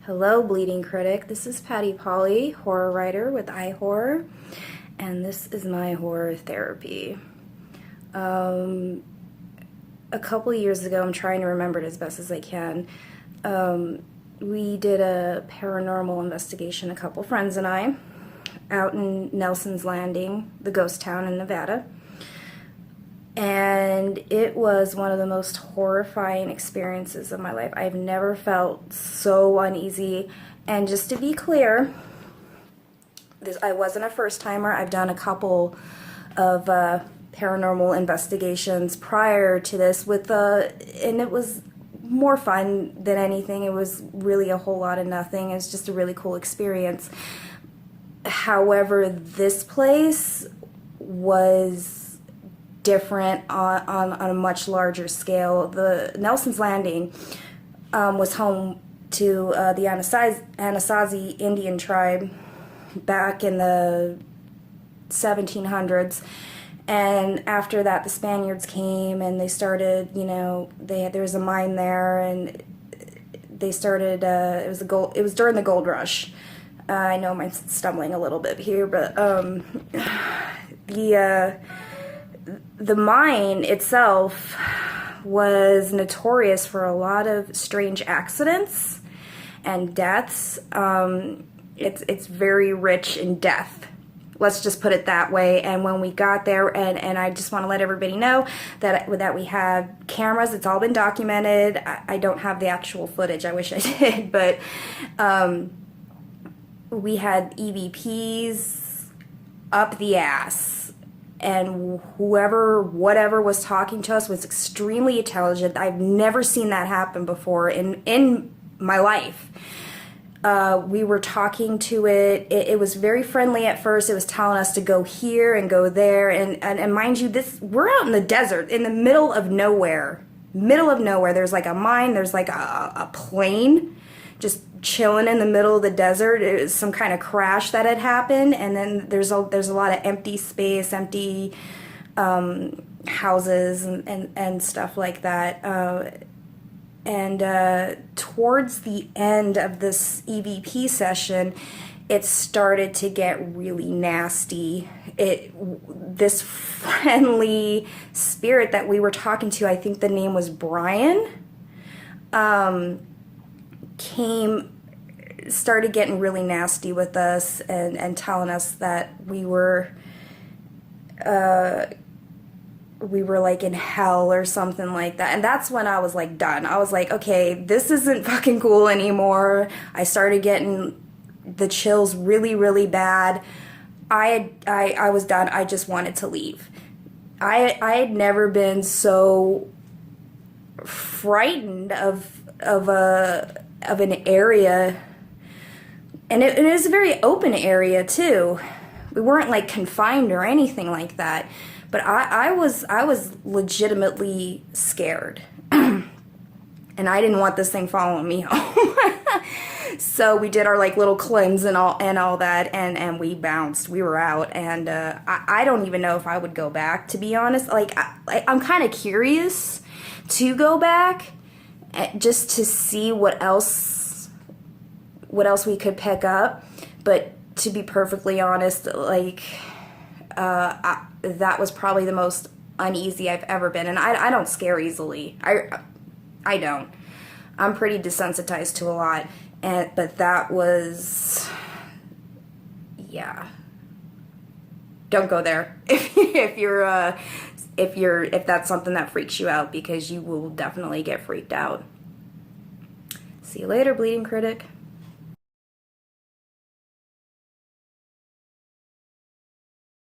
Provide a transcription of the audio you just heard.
Hello, Bleeding Critic. This is Patty Polly, horror writer with iHorror, and this is my horror therapy. A couple years ago, I'm trying to remember it as best as I can, we did a paranormal investigation, a couple friends and I, out in Nelson's Landing, the ghost town in Nevada. And it was one of the most horrifying experiences of my life. I've never felt so uneasy. And just to be clear, I wasn't a first-timer. I've done a couple of paranormal investigations prior to this and it was more fun than anything. It was really a whole lot of nothing. It was just a really cool experience. However, this place was different on a much larger scale. The Nelson's Landing was home to the Anasazi Indian tribe back in the 1700s, and after that the Spaniards came and they started, there was a mine there, and they started, it was during the gold rush. I know I'm stumbling a little bit here, but the mine itself was notorious for a lot of strange accidents and deaths. It's very rich in death. Let's just put it that way. And when we got there, and I just want to let everybody know that we have cameras. It's all been documented. I don't have the actual footage. I wish I did, but we had EVPs up the ass. And whatever was talking to us was extremely intelligent. I've never seen that happen before in my life. We were talking to it. It was very friendly at first. It was telling us to go here and go there. And mind you, we're out in the desert, in the middle of nowhere. There's like a mine, there's like a plane just chilling in the middle of the desert. It was some kind of crash that had happened, and then there's a lot of empty space, empty houses and stuff like that. Towards the end of this EVP session, it started to get really nasty. This friendly spirit that we were talking to, I think the name was Brian, started getting really nasty with us and telling us that we were like in hell or something like that. And that's when I was like done. I was like, okay, this isn't fucking cool anymore. I started getting the chills really, really bad. I was done. I just wanted to leave. I had never been so frightened of an area, and it is a very open area too. We weren't like confined or anything like that, but I was legitimately scared, and I didn't want this thing following me home. So we did our like little cleanse and all that, and we bounced. We were out, and I don't even know if I would go back, to be honest. Like I'm kind of curious to go back, just to see what else we could pick up. But to be perfectly honest, like that was probably the most uneasy I've ever been. And I don't scare easily. I don't. I'm pretty desensitized to a lot. But that was, yeah. Don't go there if that's something that freaks you out, because you will definitely get freaked out. See you later, Bleeding Critic.